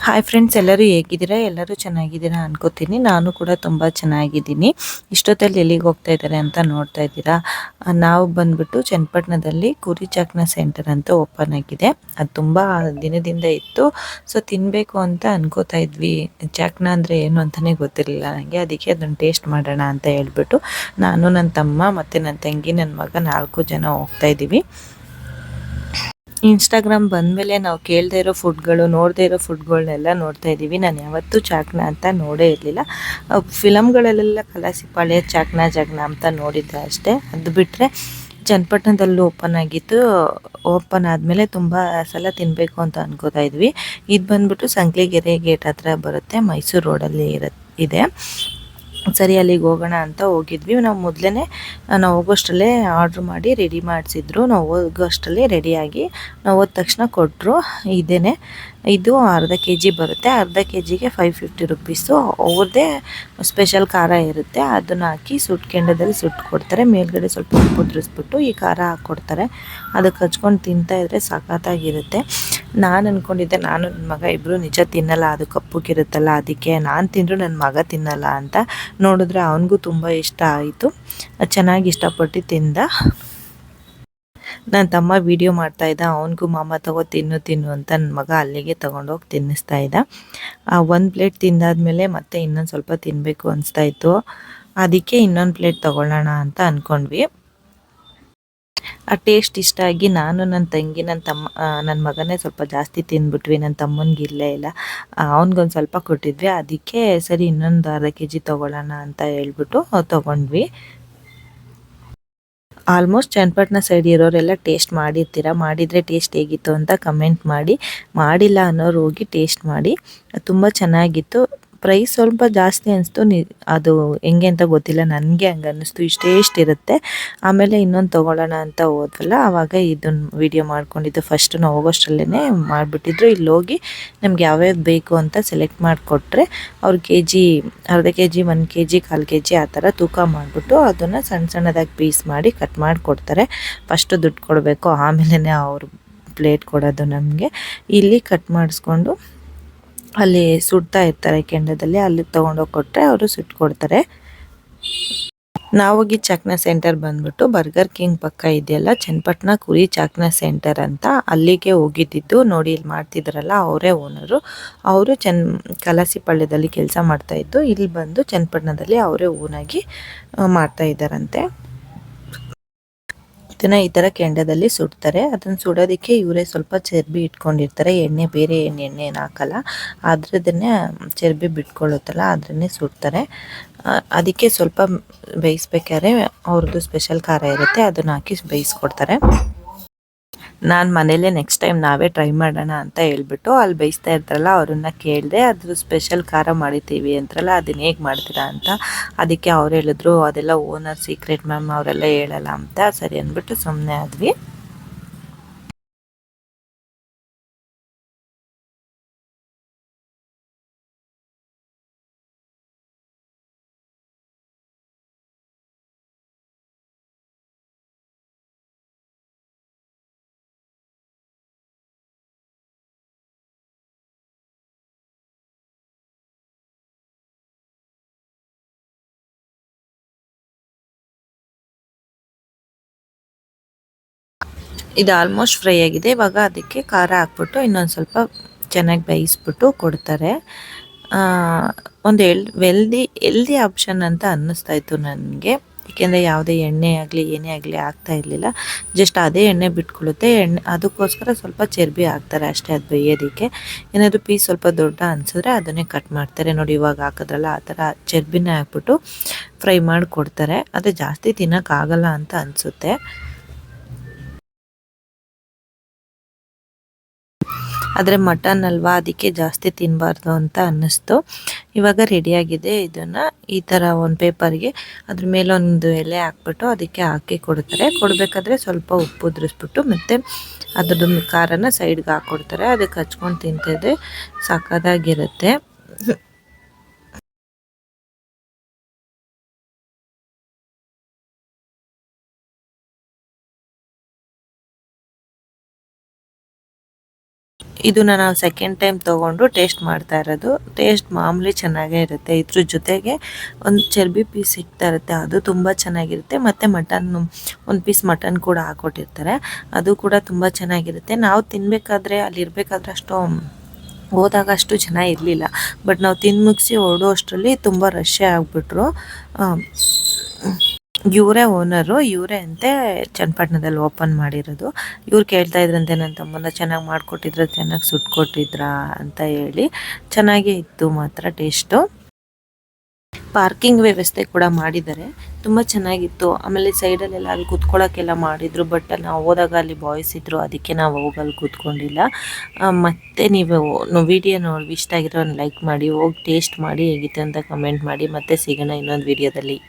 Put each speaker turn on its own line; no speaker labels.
Hi friends, ಎಲ್ಲರೂ ಹೇಗಿದ್ದೀರಾ? ಎಲ್ಲರೂ ಚೆನ್ನಾಗಿದ್ದೀರಾ ಅನ್ಕೋತೀನಿ. ನಾನು ಕೂಡ ತುಂಬ ಚೆನ್ನಾಗಿದ್ದೀನಿ. ಇಷ್ಟೊತ್ತಲ್ಲಿ ಎಲ್ಲಿಗೆ ಹೋಗ್ತಾ ಇದ್ದಾರೆ ಅಂತ ನೋಡ್ತಾ ಇದ್ದೀರಾ. ನಾವು ಬಂದ್ಬಿಟ್ಟು ಚನ್ನಪಟ್ಟಣದಲ್ಲಿ ಕುರಿ ಚಾಕ್ನ ಸೆಂಟರ್ ಅಂತ ಓಪನ್ ಆಗಿದೆ. ಅದು ತುಂಬ ದಿನದಿಂದ ಇತ್ತು. ಸೊ ತಿನ್ನಬೇಕು ಅಂತ ಅನ್ಕೋತಾ ಇದ್ವಿ. ಚಾಕ್ನ ಅಂದರೆ ಏನು ಅಂತಲೇ ಗೊತ್ತಿರಲಿಲ್ಲ ನನಗೆ. ಅದಕ್ಕೆ ಅದನ್ನು ಟೇಸ್ಟ್ ಮಾಡೋಣ ಅಂತ ಹೇಳ್ಬಿಟ್ಟು ನಾನು, ನನ್ನ ತಮ್ಮ ಮತ್ತು ನನ್ನ ತಂಗಿ, ನನ್ನ ಮಗ 4 ಜನ ಹೋಗ್ತಾ ಇದ್ದೀವಿ. ಇನ್ಸ್ಟಾಗ್ರಾಮ್ ಬಂದಮೇಲೆ ನಾವು ಕೇಳದೇ ಇರೋ ಫುಡ್ಗಳು, ನೋಡದೇ ಇರೋ ಫುಡ್ಗಳನ್ನೆಲ್ಲ ನೋಡ್ತಾ ಇದ್ದೀವಿ. ನಾನು ಯಾವತ್ತೂ ಚಾಕ್ನ ಅಂತ ನೋಡೇ ಇರಲಿಲ್ಲ. ಫಿಲಮ್ಗಳಲ್ಲೆಲ್ಲ ಕಲಾಸಿಪಾಳ್ಯ ಚಾಕ್ನ ಜಾಗ್ನ ಅಂತ ನೋಡಿದ್ದೆ ಅಷ್ಟೇ. ಅದು ಬಿಟ್ಟರೆ ಚನ್ನಪಟ್ಟಣದಲ್ಲೂ ಓಪನ್ ಆಗಿತ್ತು. ಓಪನ್ ಆದಮೇಲೆ ತುಂಬ ಸಲ ತಿನ್ನಬೇಕು ಅಂತ ಅನ್ಕೋತಾ ಇದ್ವಿ. ಇದು ಬಂದ್ಬಿಟ್ಟು ಸಂಕ್ಲಿಗೆರೆ ಗೇಟ್ ಹತ್ರ ಬರುತ್ತೆ, ಮೈಸೂರು ರೋಡಲ್ಲಿ ಇದೆ. ಸರಿ, ಅಲ್ಲಿಗೆ ಹೋಗೋಣ ಅಂತ ಹೋಗಿದ್ವಿ. ನಾವು ಮೊದಲೇ ನಾವು ಹೋಗೋಷ್ಟರಲ್ಲೇ ಆರ್ಡ್ರ್ ಮಾಡಿ ರೆಡಿ ಮಾಡಿಸಿದ್ರು. ನಾವು ಹೋಗೋಷ್ಟರಲ್ಲೇ ರೆಡಿಯಾಗಿ ನಾವು ಹೋದ ತಕ್ಷಣ ಕೊಟ್ಟರು. ಇದು ಅರ್ಧ ಕೆ.ಜಿ ಬರುತ್ತೆ. ಅರ್ಧ ಕೆ.ಜಿಗೆ 550 ರುಪೀಸು. ಅವ್ರದ್ದೇ ಸ್ಪೆಷಲ್ ಖಾರ ಇರುತ್ತೆ. ಅದನ್ನು ಹಾಕಿ ಕೆಂಡದಲ್ಲಿ ಸುಟ್ಟು ಕೊಡ್ತಾರೆ. ಮೇಲ್ಗಡೆ ಸ್ವಲ್ಪ ಉಪ್ಪು ಉದುರಿಸ್ಬಿಟ್ಟು ಈ ಖಾರ ಹಾಕ್ಕೊಡ್ತಾರೆ. ಅದಕ್ಕೆ ಹಚ್ಕೊಂಡು ತಿಂತಾಯಿದ್ರೆ ಸಖತ್ತಾಗಿರುತ್ತೆ. ನಾನು ಅಂದ್ಕೊಂಡಿದ್ದೆ, ನಾನು ನನ್ನ ಮಗ ಇಬ್ಬರು ನಿಜ ತಿನ್ನಲ್ಲ, ಅದು ಕಪ್ಪಗಿರುತ್ತಲ್ಲ, ಅದಕ್ಕೆ ನಾನು ತಿಂದರೂ ನನ್ನ ಮಗ ತಿನ್ನಲ್ಲ ಅಂತ. ನೋಡಿದ್ರೆ ಅವನಿಗೂ ತುಂಬ ಇಷ್ಟ ಆಯಿತು. ಚೆನ್ನಾಗಿ ಇಷ್ಟಪಟ್ಟು ತಿಂದ. ನನ್ನ ತಮ್ಮ ವಿಡಿಯೋ ಮಾಡ್ತಾಯಿದ್ದ. ಅವನಿಗೂ ಮಾಮ ತಗೋ ತಿನ್ನು ಅಂತ ನನ್ನ ಮಗ ಅಲ್ಲಿಗೆ ತೊಗೊಂಡೋಗಿ ತಿನ್ನಿಸ್ತಾ ಇದ್ದ. 1 ಪ್ಲೇಟ್ ತಿಂದಾದ್ಮೇಲೆ ಮತ್ತೆ ಇನ್ನೊಂದು ಸ್ವಲ್ಪ ತಿನ್ನಬೇಕು ಅನಿಸ್ತಾ ಇತ್ತು. ಅದಕ್ಕೆ ಇನ್ನೊಂದು ಪ್ಲೇಟ್ ತೊಗೊಳ್ಳೋಣ ಅಂತ ಅಂದ್ಕೊಂಡ್ವಿ. ಆ ಟೇಸ್ಟ್ ಇಷ್ಟ ಆಗಿ ನಾನು, ನನ್ನ ತಂಗಿ, ನನ್ನ ತಮ್ಮ, ನನ್ನ ಮಗನೇ ಸ್ವಲ್ಪ ಜಾಸ್ತಿ ತಿಂದ್ಬಿಟ್ವಿ. ನನ್ನ ತಮ್ಮನಿಗೆ ಇರಲೇ ಇಲ್ಲ. ಅವ್ನಿಗೊಂದು ಸ್ವಲ್ಪ ಕೊಟ್ಟಿದ್ವಿ. ಅದಕ್ಕೆ ಸರಿ ಇನ್ನೊಂದು ಅರ್ಧ ಕೆ.ಜಿ ತೊಗೊಳ್ಳೋಣ ಅಂತ ಹೇಳ್ಬಿಟ್ಟು ತೊಗೊಂಡ್ವಿ. ಆಲ್ಮೋಸ್ಟ್ ಚನ್ನಪಟ್ಟಣ ಸೈಡ್ ಇರೋರೆಲ್ಲ ಟೇಸ್ಟ್ ಮಾಡಿರ್ತೀರ. ಮಾಡಿದರೆ ಟೇಸ್ಟ್ ಹೇಗಿತ್ತು ಅಂತ ಕಮೆಂಟ್ ಮಾಡಿ. ಮಾಡಿಲ್ಲ ಅನ್ನೋರು ಹೋಗಿ ಟೇಸ್ಟ್ ಮಾಡಿ. ತುಂಬ ಚೆನ್ನಾಗಿತ್ತು. ಪ್ರೈಸ್ ಸ್ವಲ್ಪ ಜಾಸ್ತಿ ಅನಿಸ್ತು. ಅದು ಹೆಂಗೆ ಅಂತ ಗೊತ್ತಿಲ್ಲ, ನನಗೆ ಹಂಗೆ ಅನ್ನಿಸ್ತು. ಇಷ್ಟೇ ಆಮೇಲೆ ಇನ್ನೊಂದು ತೊಗೊಳ್ಳೋಣ ಅಂತ ಹೋದ್ವಲ್ಲ, ಆವಾಗ ಇದನ್ನು ವೀಡಿಯೋ ಮಾಡ್ಕೊಂಡಿದ್ದು. ಫಸ್ಟು ನಾವು ಹೋಗೋಷ್ಟರಲ್ಲೇ ಮಾಡಿಬಿಟ್ಟಿದ್ರು. ಇಲ್ಲಿ ಹೋಗಿ ನಮ್ಗೆ ಯಾವ್ಯಾವ್ದು ಬೇಕು ಅಂತ ಸೆಲೆಕ್ಟ್ ಮಾಡಿಕೊಟ್ರೆ ಅವ್ರು ಅರ್ಧ ಕೆ.ಜಿ, 1 ಕೆ.ಜಿ, 1/4 ಕೆ.ಜಿ ಆ ಥರ ತೂಕ ಮಾಡಿಬಿಟ್ಟು ಅದನ್ನು ಸಣ್ಣದಾಗಿ ಪೀಸ್ ಮಾಡಿ ಕಟ್ ಮಾಡಿಕೊಡ್ತಾರೆ. ಫಸ್ಟು ದುಡ್ಡು ಕೊಡಬೇಕು, ಆಮೇಲೆ ಅವರು ಪ್ಲೇಟ್ ಕೊಡೋದು ನಮಗೆ. ಇಲ್ಲಿ ಕಟ್ ಮಾಡಿಸ್ಕೊಂಡು ಅಲ್ಲಿ ಸುಡ್ತಾ ಇರ್ತಾರೆ ಕೆಂಡದಲ್ಲಿ. ಅಲ್ಲಿ ತೊಗೊಂಡೋಗಿ ಕೊಟ್ಟರೆ ಅವರು ಸುಟ್ಕೊಡ್ತಾರೆ. ನಾವೋಗಿ ಚಾಕ್ನ ಸೆಂಟರ್ ಬಂದ್ಬಿಟ್ಟು ಬರ್ಗರ್ ಕಿಂಗ್ ಪಕ್ಕ ಇದೆಯಲ್ಲ, ಚನ್ನಪಟ್ಟಣ ಕುರಿ ಚಾಕ್ನ ಸೆಂಟರ್ ಅಂತ, ಅಲ್ಲಿಗೆ ಹೋಗಿದ್ದಿದ್ದು. ನೋಡಿ, ಇಲ್ಲಿ ಮಾಡ್ತಿದ್ರಲ್ಲ ಅವರೇ ಓನರು. ಅವರು ಕಲಾಸಿಪಾಳ್ಯದಲ್ಲಿ ಕೆಲಸ ಮಾಡ್ತಾಯಿದ್ದು. ಇಲ್ಲಿ ಬಂದು ಚನ್ನಪಟ್ಟಣದಲ್ಲಿ ಅವರೇ ಓನಾಗಿ ಮಾಡ್ತಾ ಇದ್ದಾರಂತೆ. ಇದನ್ನು ಈ ಥರ ಕೆಂಡದಲ್ಲಿ ಸುಡ್ತಾರೆ. ಅದನ್ನು ಸುಡೋದಕ್ಕೆ ಇವರೇ ಸ್ವಲ್ಪ ಚರ್ಬಿ ಇಟ್ಕೊಂಡಿರ್ತಾರೆ. ಬೇರೆ ಎಣ್ಣೆ ಹಾಕಲ್ಲ. ಅದ್ರದನ್ನೇ ಚರ್ಬಿ ಬಿಟ್ಕೊಳ್ಳುತ್ತಲ್ಲ, ಅದನ್ನೇ ಸುಡ್ತಾರೆ. ಅದಕ್ಕೆ ಸ್ವಲ್ಪ ಬೇಯಿಸ್ಬೇಕಾದ್ರೆ ಅವ್ರದ್ದು ಸ್ಪೆಷಲ್ ಖಾರ ಇರುತ್ತೆ, ಅದನ್ನು ಹಾಕಿ ಬೇಯಿಸ್ಕೊಡ್ತಾರೆ. ನಾನು ಮನೇಲೇ ನೆಕ್ಸ್ಟ್ ಟೈಮ್ ನಾವೇ ಟ್ರೈ ಮಾಡೋಣ ಅಂತ ಹೇಳ್ಬಿಟ್ಟು ಅಲ್ಲಿ ಬೇಯಿಸ್ತಾ ಇರ್ತಾರಲ್ಲ ಅವ್ರನ್ನ ಕೇಳಿದೆ. ಅದ್ರ ಸ್ಪೆಷಲ್ ಖಾರ ಮಾಡಿದ್ದೀವಿ ಅಂತಾರಲ್ಲ, ಅದನ್ನ ಹೇಗೆ ಮಾಡ್ತೀರಾ ಅಂತ. ಅದಕ್ಕೆ ಅವ್ರು ಹೇಳಿದ್ರು, ಅದೆಲ್ಲ ಓನರ್ ಸೀಕ್ರೆಟ್ ಮ್ಯಾಮ್, ಅವರೆಲ್ಲ ಹೇಳಲ್ಲ ಅಂತ. ಸರಿ ಅಂದ್ಬಿಟ್ಟು ಸುಮ್ಮನೆ ಆದ್ವಿ. ಇದು ಆಲ್ಮೋಸ್ಟ್ ಫ್ರೈ ಆಗಿದೆ. ಇವಾಗ ಅದಕ್ಕೆ ಖಾರ ಹಾಕ್ಬಿಟ್ಟು ಇನ್ನೊಂದು ಸ್ವಲ್ಪ ಚೆನ್ನಾಗಿ ಬೇಯಿಸ್ಬಿಟ್ಟು ಕೊಡ್ತಾರೆ. ಒಂದು ಹೆಲ್ದಿ ಆಪ್ಷನ್ ಅಂತ ಅನ್ನಿಸ್ತಾ ಇತ್ತು ನನಗೆ. ಏಕೆಂದರೆ ಯಾವುದೇ ಎಣ್ಣೆ ಆಗಲಿ ಏನೇ ಆಗಲಿ ಆಗ್ತಾ ಇರಲಿಲ್ಲ. ಜಸ್ಟ್ ಅದೇ ಎಣ್ಣೆ ಬಿಟ್ಕೊಳ್ಳುತ್ತೆ. ಅದಕ್ಕೋಸ್ಕರ ಸ್ವಲ್ಪ ಚರ್ಬಿ ಹಾಕ್ತಾರೆ ಅಷ್ಟೇ, ಅದು ಬೇಯೋದಕ್ಕೆ. ಏನಾದರೂ ಪೀಸ್ ಸ್ವಲ್ಪ ದೊಡ್ಡ ಅನಿಸಿದ್ರೆ ಅದನ್ನೇ ಕಟ್ ಮಾಡ್ತಾರೆ. ನೋಡಿ, ಇವಾಗ ಹಾಕಿದ್ರಲ್ಲ ಆ ಥರ ಚರ್ಬಿನೇ ಹಾಕ್ಬಿಟ್ಟು ಫ್ರೈ ಮಾಡಿ ಕೊಡ್ತಾರೆ. ಅದು ಜಾಸ್ತಿ ತಿನ್ನೋಕ್ಕಾಗಲ್ಲ ಅಂತ ಅನಿಸುತ್ತೆ. ಆದರೆ ಮಟನ್ ಅಲ್ವಾ, ಅದಕ್ಕೆ ಜಾಸ್ತಿ ತಿನ್ನಬಾರ್ದು ಅಂತ ಅನ್ನಿಸ್ತು. ಇವಾಗ ರೆಡಿಯಾಗಿದೆ. ಇದನ್ನು ಈ ಥರ ಒಂದು ಪೇಪರ್ಗೆ ಅದ್ರ ಮೇಲೊಂದು ಎಲೆ ಹಾಕ್ಬಿಟ್ಟು ಅದಕ್ಕೆ ಹಾಕಿ ಕೊಡ್ತಾರೆ. ಕೊಡಬೇಕಾದ್ರೆ ಸ್ವಲ್ಪ ಉಪ್ಪು ಉದುರಿಸ್ಬಿಟ್ಟು ಮತ್ತು ಅದ್ರದ್ದು ಖಾರನ ಸೈಡ್ಗೆ ಹಾಕ್ಕೊಡ್ತಾರೆ. ಅದಕ್ಕೆ ಹಚ್ಕೊಂಡು ತಿಂತಿದ್ದೆ ಸಖತ್ತಾಗಿರುತ್ತೆ. ಇದನ್ನ ನಾವು ಸೆಕೆಂಡ್ ಟೈಮ್ ತೊಗೊಂಡು ಟೇಸ್ಟ್ ಮಾಡ್ತಾ ಇರೋದು. ಟೇಸ್ಟ್ ಮಾಮೂಲಿ ಚೆನ್ನಾಗೇ ಇರುತ್ತೆ. ಇದ್ರ ಜೊತೆಗೆ ಒಂದು ಚರ್ಬಿ ಪೀಸ್ ಸಿಗ್ತಾ ಇರುತ್ತೆ, ಅದು ತುಂಬ ಚೆನ್ನಾಗಿರುತ್ತೆ. ಮತ್ತು ಮಟನ್ ಒಂದು ಪೀಸ್ ಮಟನ್ ಕೂಡ ಹಾಕ್ಕೊಟ್ಟಿರ್ತಾರೆ, ಅದು ಕೂಡ ತುಂಬ ಚೆನ್ನಾಗಿರುತ್ತೆ. ನಾವು ತಿನ್ನಬೇಕಾದ್ರೆ ಅಲ್ಲಿರಬೇಕಾದ್ರೆ ಅಷ್ಟು ಹೋದಾಗ ಅಷ್ಟು ಜನ ಇರಲಿಲ್ಲ. ಬಟ್ ನಾವು ತಿಂದು ಮುಗಿಸಿ ಹೊರಡೋ ಅಷ್ಟರಲ್ಲಿ ತುಂಬ ರಶ್ಶೇ ಆಗಿಬಿಟ್ರು. ಇವರೇ ಓನರು, ಇವರೇ ಅಂತೆ ಚನ್ನಪಟ್ಟಣದಲ್ಲಿ ಓಪನ್ ಮಾಡಿರೋದು. ಇವ್ರು ಕೇಳ್ತಾ ಇದ್ರಂತೆ ನನ್ನ ತಮ್ಮನ ಚೆನ್ನಾಗಿ ಮಾಡಿಕೊಟ್ಟಿದ್ರ, ಚೆನ್ನಾಗಿ ಸುಟ್ಕೊಟ್ಟಿದ್ರಾ ಅಂತ ಹೇಳಿ. ಚೆನ್ನಾಗೇ ಇತ್ತು ಮಾತ್ರ ಟೇಸ್ಟು. ಪಾರ್ಕಿಂಗ್ ವ್ಯವಸ್ಥೆ ಕೂಡ ಮಾಡಿದ್ದಾರೆ, ತುಂಬ ಚೆನ್ನಾಗಿತ್ತು. ಆಮೇಲೆ ಸೈಡಲ್ಲೆಲ್ಲ ಅಲ್ಲಿ ಕೂತ್ಕೊಳ್ಳೋಕ್ಕೆಲ್ಲ ಮಾಡಿದರು. ಬಟ್ ನಾವು ಹೋದಾಗ ಅಲ್ಲಿ ಬಾಯ್ಸ್ ಇದ್ದರು, ಅದಕ್ಕೆ ನಾವು ಹೋಗಿ ಅಲ್ಲಿ ಕೂತ್ಕೊಂಡಿಲ್ಲ. ಮತ್ತು ನೀವು ವಿಡಿಯೋ ನೋಡಿ ಇಷ್ಟ ಆಗಿರೋ ಲೈಕ್ ಮಾಡಿ, ಹೋಗಿ ಟೇಸ್ಟ್ ಮಾಡಿ ಹೇಗಿತ್ತು ಅಂತ ಕಮೆಂಟ್ ಮಾಡಿ. ಮತ್ತೆ ಸಿಗೋಣ ಇನ್ನೊಂದು ವಿಡಿಯೋದಲ್ಲಿ.